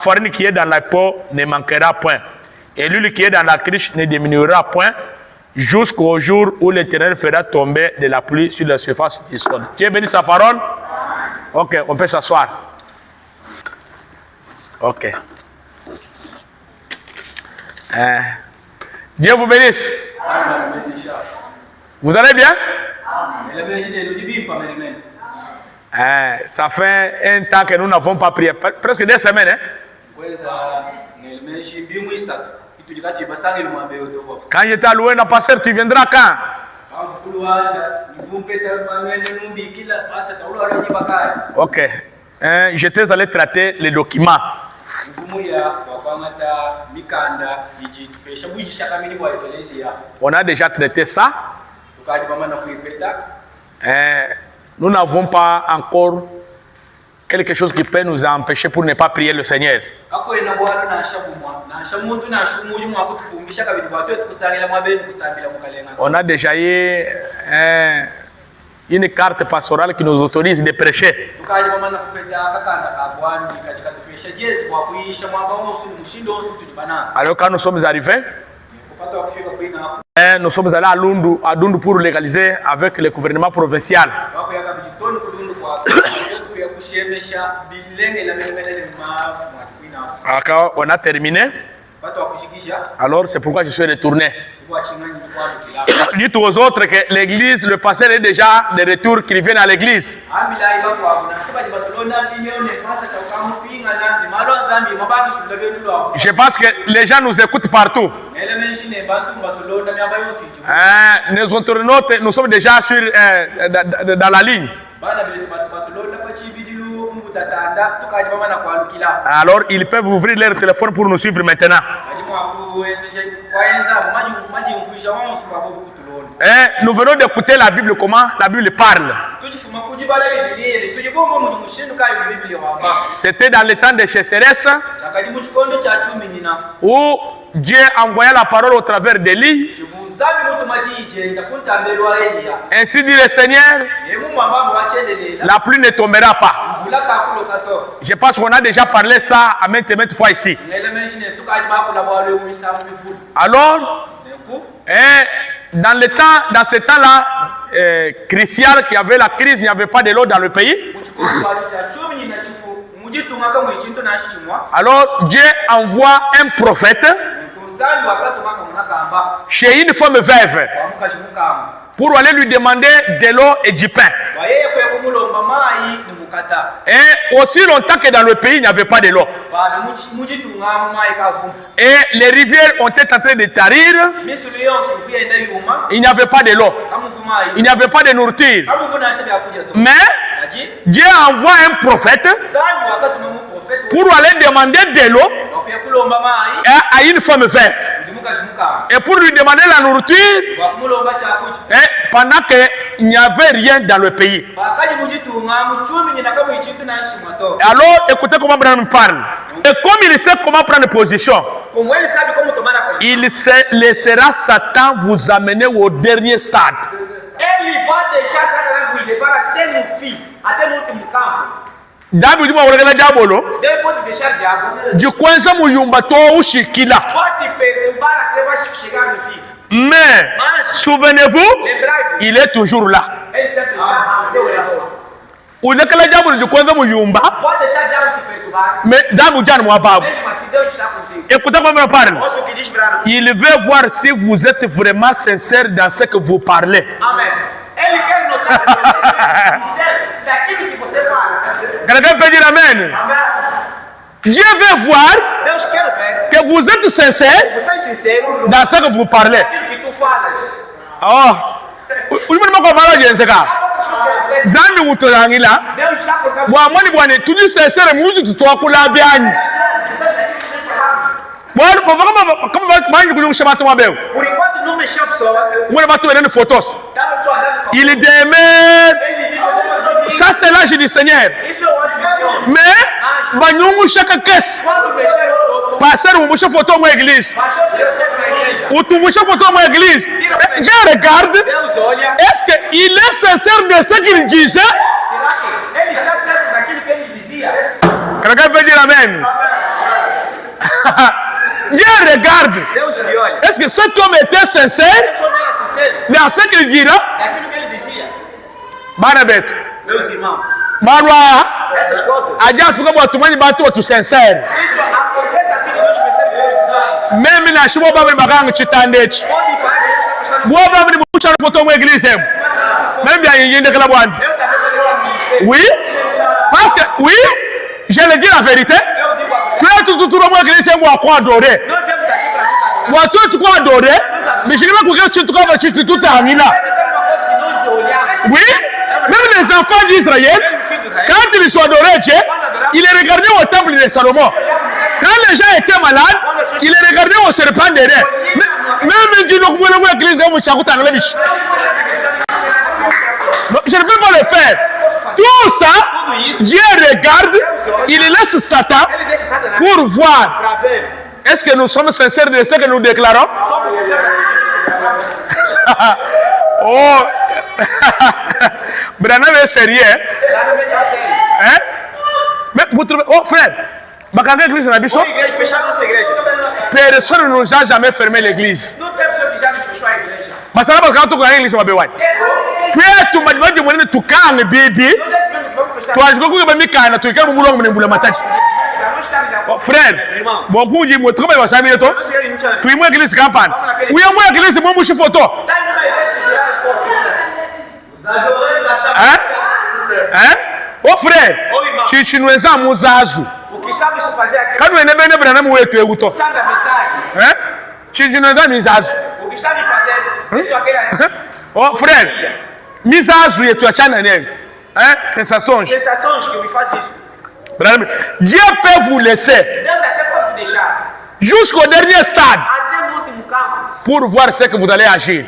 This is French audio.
farine qui est dans la peau ne manquera point. Et l'huile qui est dans la cruche ne diminuera point jusqu'au jour où l'Éternel fera tomber de la pluie sur la surface du sol. Dieu bénit sa parole. Ok, on peut s'asseoir. Ok. Dieu vous bénisse. Vous allez bien? Ça fait un temps que nous n'avons pas prié, presque 2 semaines. Hein? Quand j'étais à Loué, pasteur, tu viendras quand? Ok. J'étais allé traiter les documents. On a déjà traité ça. Nous n'avons pas encore quelque chose qui peut nous empêcher pour ne pas prier le Seigneur. On a déjà eu une carte pastorale qui nous autorise de prêcher. Alors quand nous sommes arrivés, nous sommes allés à Dundu pour légaliser avec le gouvernement provincial. Quand on a terminé, alors c'est pourquoi je suis retourné. Dites aux autres que l'église, le pasteur est déjà de retour, qu'il vienne à l'église. Je pense que les gens nous écoutent partout. Nos internautes, nous sommes déjà dans la ligne. Alors ils peuvent ouvrir leur téléphone pour nous suivre maintenant. Nous venons d'écouter la Bible, comment la Bible parle. C'était dans le temps de Sécheresse où Dieu envoyait la parole au travers d'Élie. Ainsi dit le Seigneur, la pluie ne tombera pas. Je pense qu'on a déjà parlé ça à maintes fois ici. Alors, dans ce temps-là, crucial, qu'il y avait la crise, il n'y avait pas de l'eau dans le pays. Alors, Dieu envoie un prophète chez une femme veuve pour aller lui demander de l'eau et du pain. Et aussi longtemps que dans le pays, il n'y avait pas de l'eau. Et les rivières ont été en train de tarir. Il n'y avait pas de l'eau. Il n'y avait pas de nourriture. Mais Dieu envoie un prophète pour aller demander de l'eau à une femme veuve. Et pour lui demander la nourriture, pendant qu'il n'y avait rien dans le pays. Alors, écoutez comment Branham parle. Et comme il sait comment prendre position, il laissera Satan vous amener au dernier stade. Dabi juma uregela jabolo jikwenza muyumba to ushikila. Mais souvenez-vous, il est toujours là. Ulegela jabolo jikwenza muyumba. Mais dabi jan mo babu. Écoutez comment il parle. Il veut voir si vous êtes vraiment sincère dans ce que vous parlez. Amen. Quelqu'un peut dire Amen. Dieu veut voir que vous êtes sincère dans ce que vous parlez. Oh, vous ne pouvez pas dire ça. Zambi utolangila. Mwamoni bwane tuji sincère muji tutwakula byani. Bwana kama mangi kunyusha watu mabeo. Mwana watu wenene photos. Il demeure. Ça c'est l'âge du Seigneur. Mais banyungu chaque caisse. Passer une photo dans l'église. Ou tu une photo dans l'église. Je regarde. Est-ce qu'il est sincère de ce qu'il disait? Quelqu'un peut dire Amen. Dieu regarde. Est-ce que cet homme était sincère dans ce qu'il dira? Barabet. Marwa. Aja fuka watu mani batu watu sincère. Même na shibo babali bakanga chitandechi. Moi babali bucha photo mu église. Même bien yinde kala bwandi. Oui? Parce que oui, je le dis la vérité. Tout le monde église moi quoi adorer. Moi tout quoi adorer. Mais je ne sais pas que tu trouves tout à là. Oui? Même les enfants d'Israël, quand ils sont adorés Dieu, ils les regardaient au temple de Salomon. Quand les gens étaient malades, ils les regardaient au serpent derrière. Même Dieu ne pouvait pas l'église de Mouchakout en Léviche. Je ne peux pas le faire. Tout ça, Dieu regarde, il laisse Satan pour voir. Est-ce que nous sommes sincères de ce que nous déclarons? Oh, Branham est sérieux. Hein? Mais vous trouvez, oh frère, Bakanga église na biso. Personne ne nous a jamais fermé l'église. Masala bakanga tukana église mabewai. Puis tu m'as dit que tu calmes bébé. Tu as dit que tu mikana tu kama mulongo mnembula matachi. Frère, bon pour dire moi trouver ça bien toi. Tu es moi église campagne. Oui, moi église moi mouchi photo. Hein? Hein? Oh frère, tu nous as muzazu. Quand nous n'avons pas de mouet tu es où toi? Hein? Tu nous as muzazu. Oh frère, muzazu et tu as chana nem. Hein? C'est ça songe. C'est ça songe que vous fassiez. Dieu peut vous laisser jusqu'au dernier stade pour voir ce que vous allez agir.